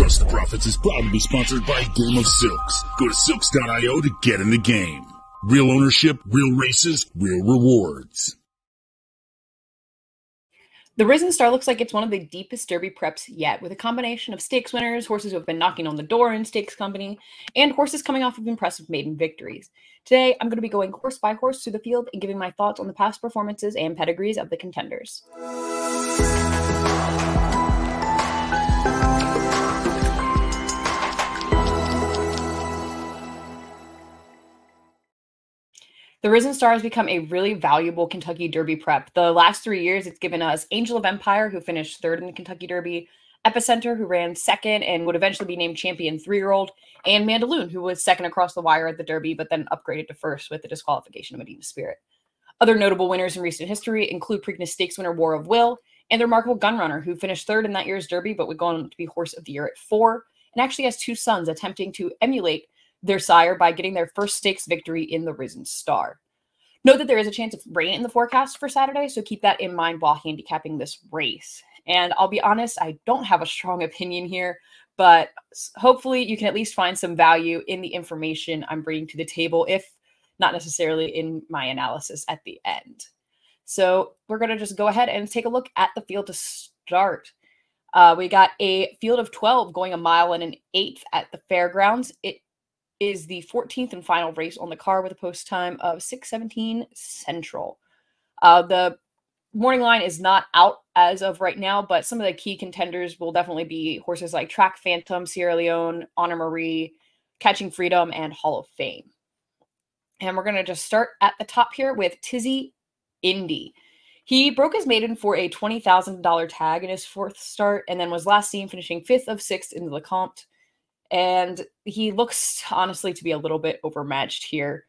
Trust the Profits is proud to be sponsored by Game of Silks. Go to silks.io to get in the game. Real ownership, real races, real rewards. The Risen Star looks like it's one of the deepest Derby preps yet, with a combination of stakes winners, horses who have been knocking on the door in stakes company, and horses coming off of impressive maiden victories. Today, I'm going to be going horse by horse through the field and giving my thoughts on the past performances and pedigrees of the contenders. The Risen Star has become a really valuable Kentucky Derby prep. The last 3 years, it's given us Angel of Empire, who finished third in the Kentucky Derby, Epicenter, who ran second and would eventually be named champion 3-year-old, and Mandaloon, who was second across the wire at the Derby, but then upgraded to first with the disqualification of Medina Spirit. Other notable winners in recent history include Preakness Stakes winner War of Will, and the remarkable Gunrunner, who finished third in that year's Derby, but would go on to be Horse of the Year at 4, and actually has 2 sons attempting to emulate their sire by getting their first stakes victory in the Risen Star. Note that there is a chance of rain in the forecast for Saturday, so keep that in mind while handicapping this race. And I'll be honest, I don't have a strong opinion here, but hopefully you can at least find some value in the information I'm bringing to the table, if not necessarily in my analysis at the end. So we're going to just go ahead and take a look at the field to start. We got a field of 12 going 1 1/8 miles at the fairgrounds. It is the 14th and final race on the card with a post time of 6:17 Central. The morning line is not out as of right now, but some of the key contenders will definitely be horses like Track Phantom, Sierra Leone, Honor Marie, Catching Freedom, and Hall of Fame. And we're going to just start at the top here with Tizzy Indy. He broke his maiden for a $20,000 tag in his 4th start, and then was last seen finishing 5th of 6 in the Lecomte. And he looks, honestly, to be a little bit overmatched here.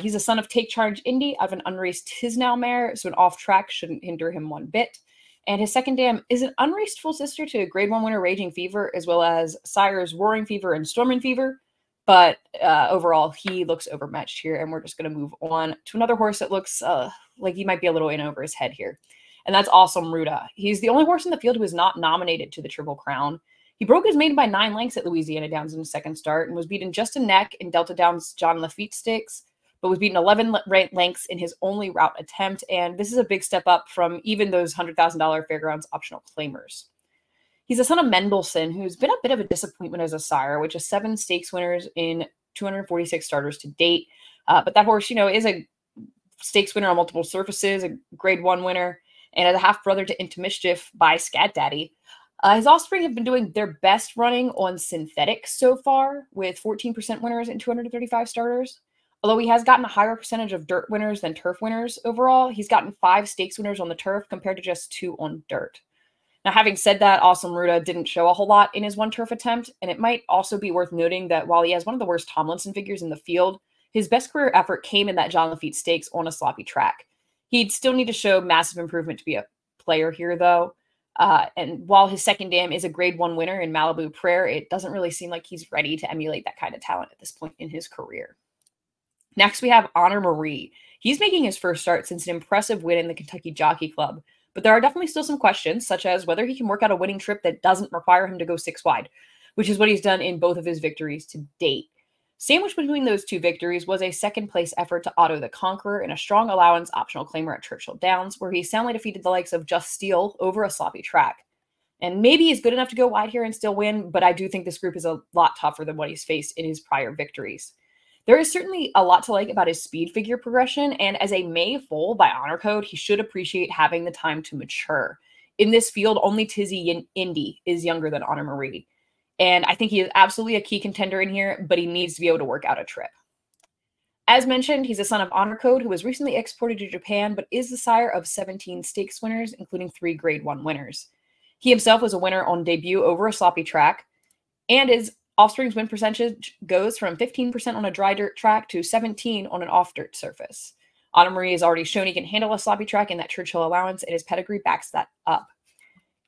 He's a son of Take Charge Indy out of an unraced Tisnow mare, so an off-track shouldn't hinder him one bit. And his second dam is an unraced full sister to Grade 1 winner Raging Fever, as well as sires Roaring Fever and Stormin' Fever. But overall, he looks overmatched here, and we're just going to move on to another horse that looks like he might be a little in over his head here. And that's Awesome Ruda. He's the only horse in the field who is not nominated to the Triple Crown. He broke his maiden by 9 lengths at Louisiana Downs in his 2nd start and was beaten just a neck in Delta Downs John Lafitte Stakes, but was beaten 11 lengths in his only route attempt. And this is a big step up from even those $100,000 Fairgrounds optional claimers. He's a son of Mendelssohn, who's been a bit of a disappointment as a sire, which is 7 stakes winners in 246 starters to date. But that horse, is a stakes winner on multiple surfaces, a Grade 1 winner, and as a half-brother to Into Mischief by Scat Daddy. His offspring have been doing their best running on synthetics so far, with 14% winners in 235 starters. Although he has gotten a higher percentage of dirt winners than turf winners overall, he's gotten 5 stakes winners on the turf compared to just 2 on dirt. Now, having said that, Awesome Ruda didn't show a whole lot in his 1 turf attempt, and it might also be worth noting that while he has one of the worst Tomlinson figures in the field, his best career effort came in that John Lafitte Stakes on a sloppy track. He'd still need to show massive improvement to be a player here, though. And while his second dam is a Grade 1 winner in Malibu Prayer, it doesn't really seem like he's ready to emulate that kind of talent at this point in his career. Next, we have Honor Marie. He's making his first start since an impressive win in the Kentucky Jockey Club, but there are definitely still some questions, such as whether he can work out a winning trip that doesn't require him to go 6 wide, which is what he's done in both of his victories to date. Sandwiched between those 2 victories was a 2nd-place effort to Otto the Conqueror and a strong allowance optional claimer at Churchill Downs, where he soundly defeated the likes of Just Steel over a sloppy track. And maybe he's good enough to go wide here and still win, but I do think this group is a lot tougher than what he's faced in his prior victories. There is certainly a lot to like about his speed figure progression, and as a May foal by Honor Code, he should appreciate having the time to mature. In this field, only Tizzy Indy is younger than Honor Marie. And I think he is absolutely a key contender in here, but he needs to be able to work out a trip. As mentioned, he's a son of Honor Code, who was recently exported to Japan, but is the sire of 17 stakes winners, including 3 Grade 1 winners. He himself was a winner on debut over a sloppy track, and his offspring's win percentage goes from 15% on a dry dirt track to 17% on an off-dirt surface. Honor Marie has already shown he can handle a sloppy track in that Churchill allowance, and his pedigree backs that up.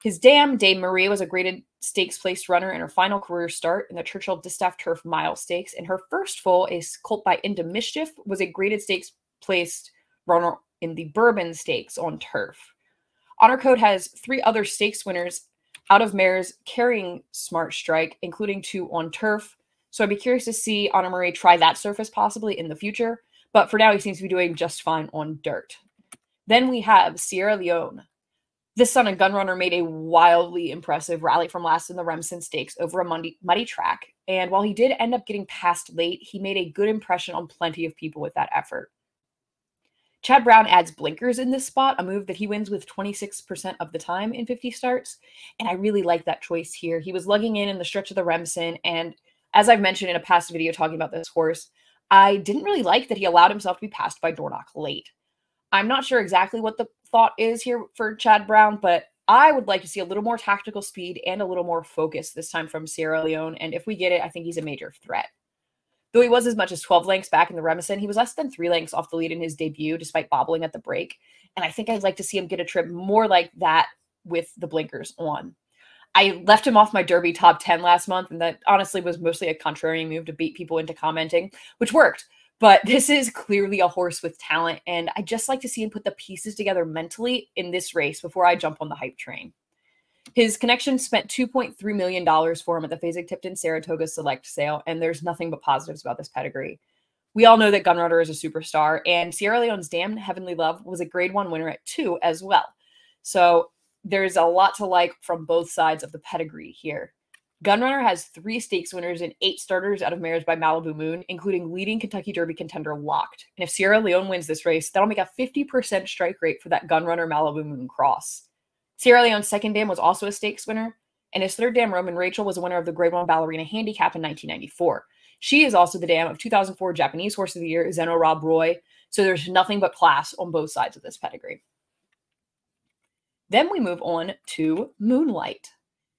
His dam, Dame Marie, was a graded stakes-placed runner in her final career start in the Churchill Distaff Turf Mile Stakes, and her first foal, a colt by Into Mischief, was a graded stakes-placed runner in the Bourbon Stakes on turf. Honor Code has 3 other stakes winners out of mares carrying Smart Strike, including 2 on turf. So I'd be curious to see Honor Marie try that surface possibly in the future. But for now, he seems to be doing just fine on dirt. Then we have Sierra Leone. This son of Gunrunner made a wildly impressive rally from last in the Remsen Stakes over a muddy track. And while he did end up getting passed late, he made a good impression on plenty of people with that effort. Chad Brown adds blinkers in this spot, a move that he wins with 26% of the time in 50 starts. And I really like that choice here. He was lugging in the stretch of the Remsen. And as I've mentioned in a past video talking about this horse, I didn't really like that he allowed himself to be passed by Dornoch late. I'm not sure exactly what the thought is here for Chad Brown, but I would like to see a little more tactical speed and a little more focus this time from Sierra Leone. And if we get it, I think he's a major threat. Though he was as much as 12 lengths back in the Remsen, he was less than 3 lengths off the lead in his debut, despite bobbling at the break. And I think I'd like to see him get a trip more like that with the blinkers on. I left him off my Derby top 10 last month, and that honestly was mostly a contrarian move to beat people into commenting, which worked. But this is clearly a horse with talent, and I just like to see him put the pieces together mentally in this race before I jump on the hype train. His connection spent $2.3 million for him at the Fasig-Tipton Saratoga Select sale, and there's nothing but positives about this pedigree. We all know that Gunrunner is a superstar, and Sierra Leone's Damned Heavenly Love was a Grade 1 winner at 2 as well. So there's a lot to like from both sides of the pedigree here. Gunrunner has 3 stakes winners and 8 starters out of mares by Malibu Moon, including leading Kentucky Derby contender Locked. And if Sierra Leone wins this race, that'll make a 50% strike rate for that Gunrunner Malibu Moon cross. Sierra Leone's second dam was also a stakes winner, and his third dam, Roman Rachel, was a winner of the Grade 1 Ballerina Handicap in 1994. She is also the dam of 2004 Japanese Horse of the Year, Zeno Rob Roy, so there's nothing but class on both sides of this pedigree. Then we move on to Moonlight.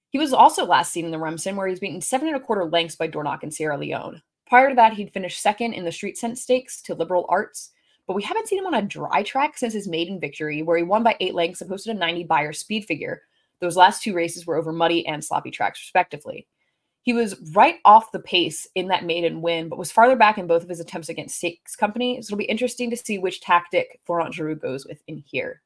He was also last seen in the Remsen, where he's beaten 7 1/4 lengths by Dornoch and Sierra Leone. Prior to that, he'd finished second in the Street Sense Stakes to Liberal Arts, but we haven't seen him on a dry track since his maiden victory, where he won by 8 lengths and posted a 90 Beyer speed figure. Those last 2 races were over muddy and sloppy tracks, respectively. He was right off the pace in that maiden win, but was farther back in both of his attempts against Stakes Company, so it'll be interesting to see which tactic Florent Giroux goes with in here.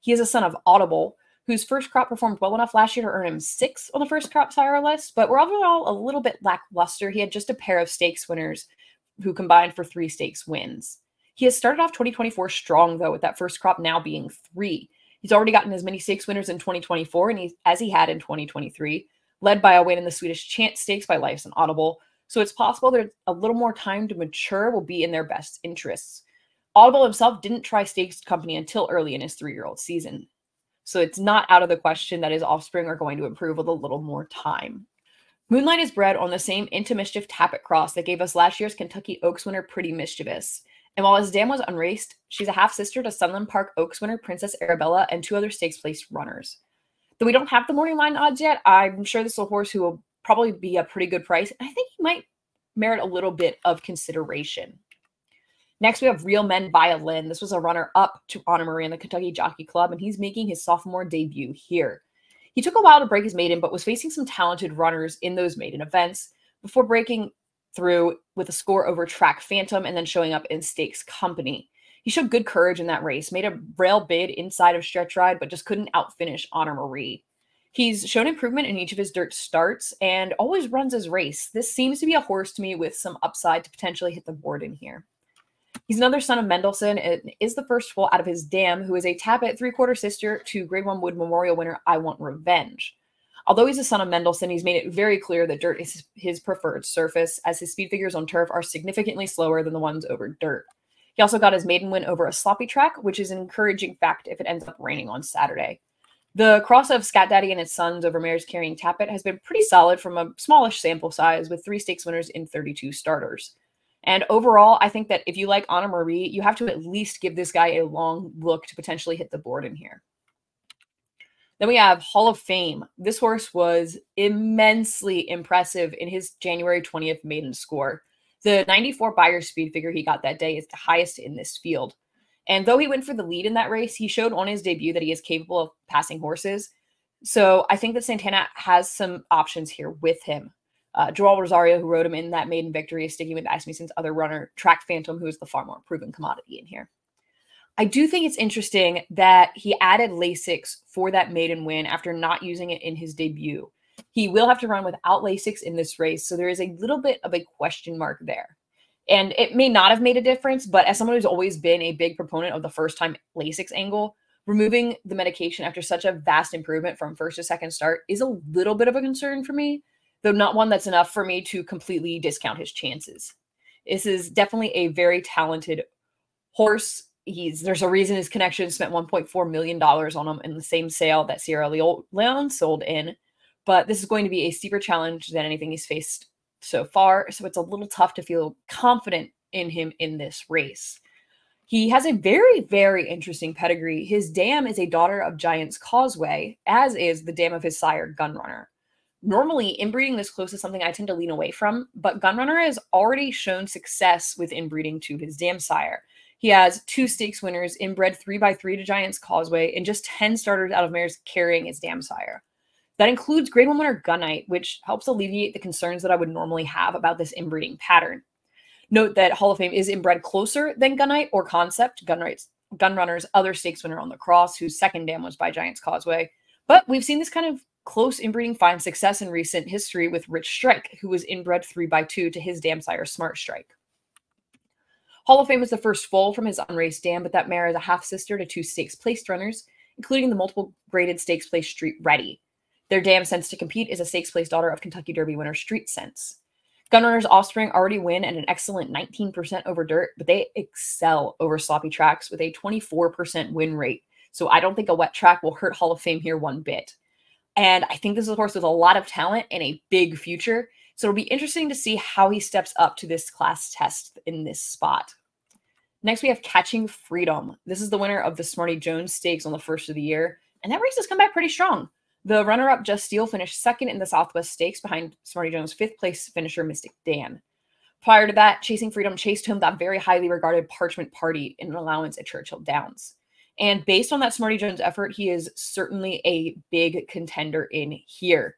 He is a son of Audible, whose first crop performed well enough last year to earn him 6th on the first crop sire list, but were overall a little bit lackluster. He had just a pair of stakes winners who combined for 3 stakes wins. He has started off 2024 strong, though, with that first crop now being 3. He's already gotten as many stakes winners in 2024 as he had in 2023, led by a win in the Swedish Chance Stakes by Lifes and Audible, so it's possible that a little more time to mature will be in their best interests. Audible himself didn't try Stakes Company until early in his 3-year-old season, so it's not out of the question that his offspring are going to improve with a little more time. Moonlight is bred on the same Into Mischief Tappet cross that gave us last year's Kentucky Oaks winner Pretty Mischievous. And while his dam was unraced, she's a half-sister to Sunland Park Oaks winner Princess Arabella and 2 other stakes-placed runners. Though we don't have the morning line odds yet, I'm sure this is a horse who will probably be a pretty good price, and I think he might merit a little bit of consideration. Next, we have Real Men Violin. This was a runner-up to Honor Marie in the Kentucky Jockey Club, and he's making his sophomore debut here. He took a while to break his maiden, but was facing some talented runners in those maiden events before breaking through with a score over Track Phantom and then showing up in Stakes Company. He showed good courage in that race, made a rail bid inside of Stretch Ride, but just couldn't outfinish Honor Marie. He's shown improvement in each of his dirt starts and always runs his race. This seems to be a horse to me with some upside to potentially hit the board in here. He's another son of Mendelssohn and is the first foal out of his dam, who is a Tappet 3/4 sister to Grade 1 Wood Memorial winner I Want Revenge. Although he's a son of Mendelssohn, he's made it very clear that dirt is his preferred surface, as his speed figures on turf are significantly slower than the ones over dirt. He also got his maiden win over a sloppy track, which is an encouraging fact if it ends up raining on Saturday. The cross of Scat Daddy and his sons over mares carrying Tappet has been pretty solid from a smallish sample size with 3 stakes winners in 32 starters. And overall, I think that if you like Honor Marie, you have to at least give this guy a long look to potentially hit the board in here. Then we have Hall of Fame. This horse was immensely impressive in his January 20th maiden score. The 94 Beyer speed figure he got that day is the highest in this field. And though he went for the lead in that race, he showed on his debut that he is capable of passing horses. So I think that Santana has some options here with him. Joel Rosario, who rode him in that maiden victory, is sticking with Asmussen's other runner, Track Phantom, who is the far more proven commodity in here. I do think it's interesting that he added Lasix for that maiden win after not using it in his debut. He will have to run without Lasix in this race, so there is a little bit of a question mark there. And it may not have made a difference, but as someone who's always been a big proponent of the first time Lasix angle, removing the medication after such a vast improvement from first to second start is a little bit of a concern for me, though not one that's enough for me to completely discount his chances. This is definitely a very talented horse. There's a reason his connection spent $1.4 million on him in the same sale that Sierra Leone sold in, but this is going to be a steeper challenge than anything he's faced so far, so it's a little tough to feel confident in him in this race. He has a very, very interesting pedigree. His dam is a daughter of Giant's Causeway, as is the dam of his sire, Gunrunner. Normally, inbreeding this close is something I tend to lean away from, but Gunrunner has already shown success with inbreeding to his dam sire. He has 2 stakes winners, inbred 3x3 to Giant's Causeway, and just 10 starters out of mares carrying his dam sire. That includes Grade 1 winner Gunite, which helps alleviate the concerns that I would normally have about this inbreeding pattern. Note that Hall of Fame is inbred closer than Gunite or Concept, Gunrunner's other stakes winner on the cross, whose second dam was by Giant's Causeway. But we've seen this kind of close inbreeding find success in recent history with Rich Strike, who was inbred 3x2 to his dam sire, Smart Strike. Hall of Fame is the first foal from his unraced dam, but that mare is a half-sister to 2 stakes placed runners, including the multiple graded stakes placed Street Ready. Their dam Sense to Compete is a stakes placed daughter of Kentucky Derby winner Street Sense. Gunrunner's offspring already win at an excellent 19% over dirt, but they excel over sloppy tracks with a 24% win rate. So I don't think a wet track will hurt Hall of Fame here one bit. And I think this is a horse with a lot of talent and a big future. So it'll be interesting to see how he steps up to this class test in this spot. Next, we have Catching Freedom. This is the winner of the Smarty Jones Stakes on the first of the year, and that race has come back pretty strong. The runner-up, Just Steel, finished second in the Southwest Stakes behind Smarty Jones' 5th place finisher, Mystic Dan. Prior to that, Chasing Freedom chased home that very highly regarded Parchment Party in an allowance at Churchill Downs. And based on that Smarty Jones effort, he is certainly a big contender in here.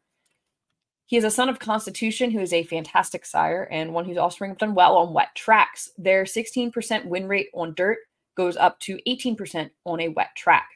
He is a son of Constitution, who is a fantastic sire and one whose offspring have done well on wet tracks. Their 16% win rate on dirt goes up to 18% on a wet track.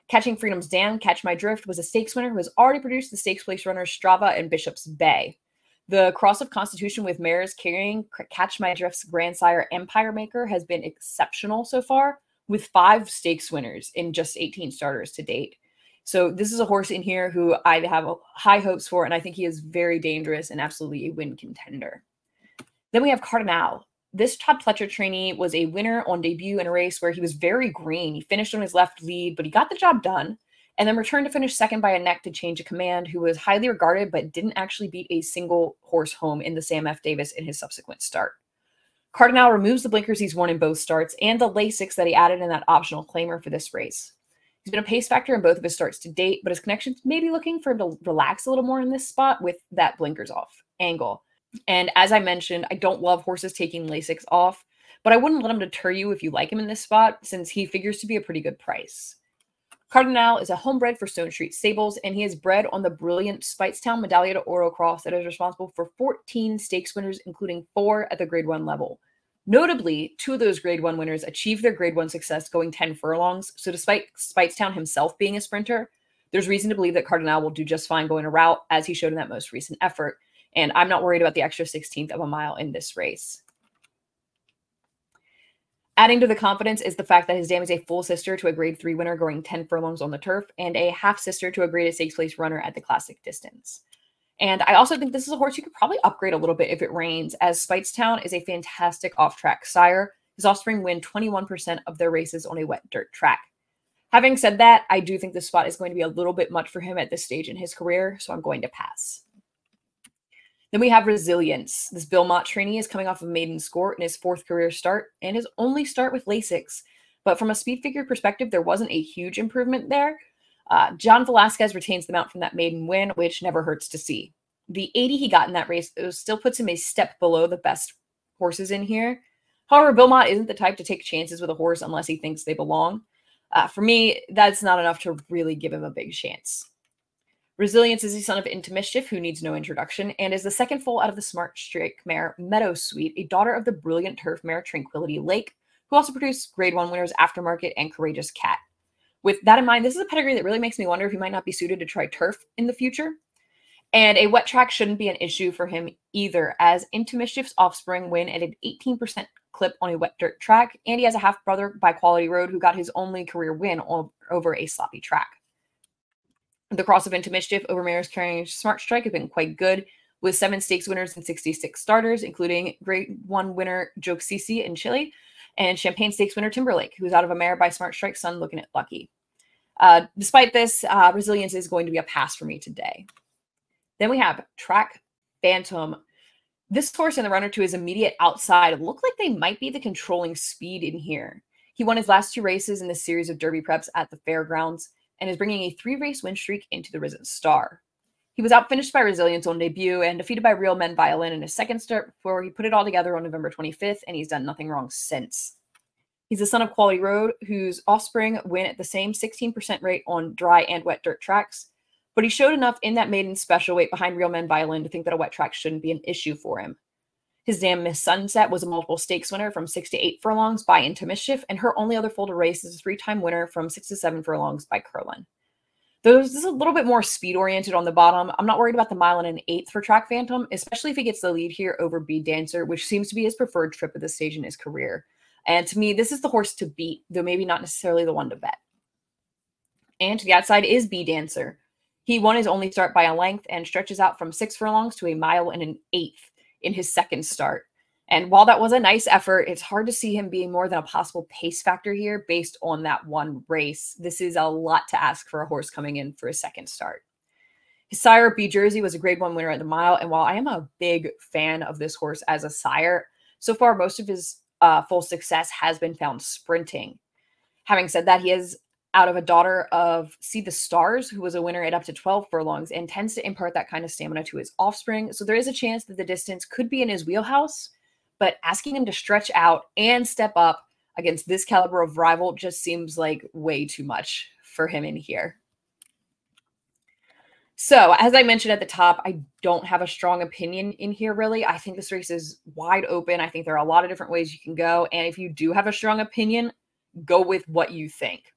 Catching Freedom's dam, Catch My Drift, was a stakes winner who has already produced the stakes place runners Strava and Bishop's Bay. The cross of Constitution with mares carrying Catch My Drift's grandsire Empire Maker has been exceptional so far, with 5 stakes winners in just 18 starters to date. So this is a horse in here who I have high hopes for, and I think he is very dangerous and absolutely a win contender. Then we have Cardinal. This Todd Pletcher trainee was a winner on debut in a race where he was very green. He finished on his left lead, but he got the job done, and then returned to finish second by a neck to Change of Command, who was highly regarded but didn't actually beat a single horse home in the Sam F. Davis in his subsequent start. Cardinal removes the blinkers he's worn in both starts and the Lasix that he added in that optional claimer for this race. He's been a pace factor in both of his starts to date, but his connections may be looking for him to relax a little more in this spot with that blinkers off angle. And as I mentioned, I don't love horses taking Lasix off, but I wouldn't let him deter you if you like him in this spot, since he figures to be a pretty good price. Cardinal is a homebred for Stone Street Stables, and he is bred on the brilliant Speightstown Medaglia d'Oro cross that is responsible for 14 stakes winners, including 4 at the Grade 1 level. Notably, 2 of those Grade 1 winners achieved their Grade 1 success going 10 furlongs, so despite Speightstown himself being a sprinter, there's reason to believe that Cardinal will do just fine going a route, as he showed in that most recent effort, and I'm not worried about the extra 16th of a mile in this race. Adding to the confidence is the fact that his dam is a full sister to a Grade 3 winner going 10 furlongs on the turf, and a half sister to a graded stakes place runner at the classic distance. And I also think this is a horse you could probably upgrade a little bit if it rains, as Speightstown is a fantastic off-track sire. His offspring win 21% of their races on a wet dirt track. Having said that, I do think this spot is going to be a little bit much for him at this stage in his career, so I'm going to pass. Then we have Resilience. This Bill Mott trainee is coming off of maiden score in his 4th career start and his only start with Lasix. But from a speed figure perspective, there wasn't a huge improvement there. John Velasquez retains the mount from that maiden win, which never hurts to see. The 80 he got in that race still puts him a step below the best horses in here. However, Bill Mott isn't the type to take chances with a horse unless he thinks they belong. For me, that's not enough to really give him a big chance. Resilience is the son of Into Mischief, who needs no introduction, and is the second foal out of the Smart Strike mare Meadow Sweet, a daughter of the brilliant turf mare Tranquility Lake, who also produced Grade 1 winners Aftermarket and Courageous Cat. With that in mind, this is a pedigree that really makes me wonder if he might not be suited to try turf in the future. And a wet track shouldn't be an issue for him either, as Into Mischief's offspring win at an 18% clip on a wet dirt track, and he has a half-brother by Quality Road who got his only career win over a sloppy track. The cross of Into Mischief over mares carrying Smart Strike has been quite good, with 7 stakes winners and 66 starters, including Grade 1 winner Joke Cece in Chile, and Champagne Stakes winner Timberlake, who's out of a mare by Smart Strike's son looking at Lucky. Despite this, resilience is going to be a pass for me today. Then we have Track Phantom. This horse and the runner to his immediate outside look like they might be the controlling speed in here. He won his last 2 races in this series of Derby preps at the fairgrounds and is bringing a 3-race win streak into the Risen Star. He was outfinished by Resilience on debut and defeated by Real Men Violin in his second start before he put it all together on November 25th, and he's done nothing wrong since. He's the son of Quality Road, whose offspring win at the same 16% rate on dry and wet dirt tracks. But he showed enough in that maiden special weight behind Real Men Violin to think that a wet track shouldn't be an issue for him. His Damn Miss Sunset was a multiple stakes winner from 6 to 8 furlongs by Into Mischief, and her only other foal to race is a 3-time winner from 6 to 7 furlongs by Curlin. Though this is a little bit more speed-oriented on the bottom, I'm not worried about the 1 1/8 for Track Phantom, especially if he gets the lead here over Be Dancer, which seems to be his preferred trip at this stage in his career. And to me, this is the horse to beat, though maybe not necessarily the one to bet. And to the outside is Be Dancer. He won his only start by a length and stretches out from 6 furlongs to 1 1/8 in his second start. And while that was a nice effort, it's hard to see him being more than a possible pace factor here based on that one race. This is a lot to ask for a horse coming in for a second start. His sire, B Jersey, was a Grade 1 winner at the mile, and while I am a big fan of this horse as a sire, so far most of his full success has been found sprinting. Having said that, he is out of a daughter of See the Stars, who was a winner at up to 12 furlongs and tends to impart that kind of stamina to his offspring. So there is a chance that the distance could be in his wheelhouse, but asking him to stretch out and step up against this caliber of rival just seems like way too much for him in here. So as I mentioned at the top, I don't have a strong opinion in here, really. I think this race is wide open. I think there are a lot of different ways you can go. And if you do have a strong opinion, go with what you think.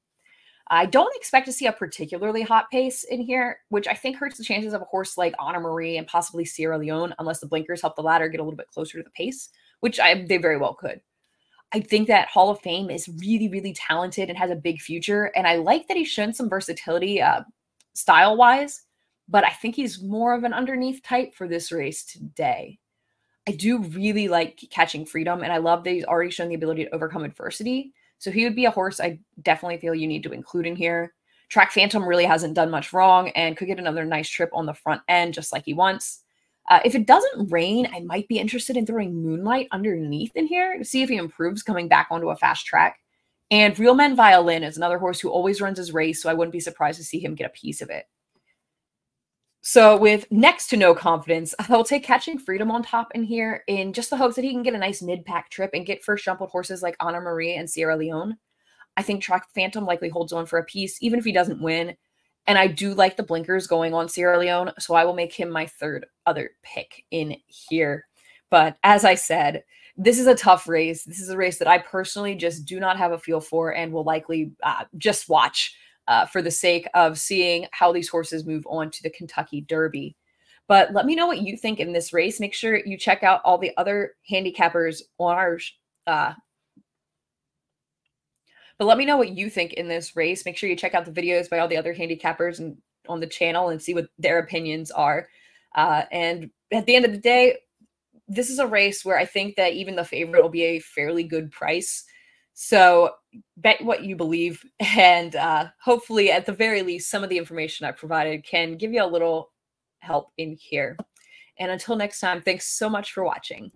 I don't expect to see a particularly hot pace in here, which I think hurts the chances of a horse like Anna Marie and possibly Sierra Leone, unless the blinkers help the latter get a little bit closer to the pace, which they very well could. I think that Hall of Fame is really, really talented and has a big future. And I like that he's shown some versatility style-wise, but I think he's more of an underneath type for this race today. I do really like Catching Freedom, and I love that he's already shown the ability to overcome adversity. So he would be a horse I definitely feel you need to include in here. Track Phantom really hasn't done much wrong and could get another nice trip on the front end just like he wants. If it doesn't rain, I might be interested in throwing Moonlight underneath in here to see if he improves coming back onto a fast track. And Real Men Violin is another horse who always runs his race, so I wouldn't be surprised to see him get a piece of it. So with next to no confidence, I'll take Catching Freedom on top in here in just the hopes that he can get a nice mid-pack trip and get first jump with horses like Anna Marie and Sierra Leone. I think Track Phantom likely holds on for a piece, even if he doesn't win. And I do like the blinkers going on Sierra Leone, so I will make him my third other pick in here. But as I said, this is a tough race. This is a race that I personally just do not have a feel for and will likely just watch for the sake of seeing how these horses move on to the Kentucky Derby. But let me know what you think in this race. Make sure you check out all the other handicappers on our But let me know what you think in this race. Make sure you check out the videos by all the other handicappers and on the channel and see what their opinions are. And at the end of the day, this is a race where I think that even the favorite will be a fairly good price. So bet what you believe. And hopefully, at the very least, some of the information I provided can give you a little help in here. And until next time, thanks so much for watching.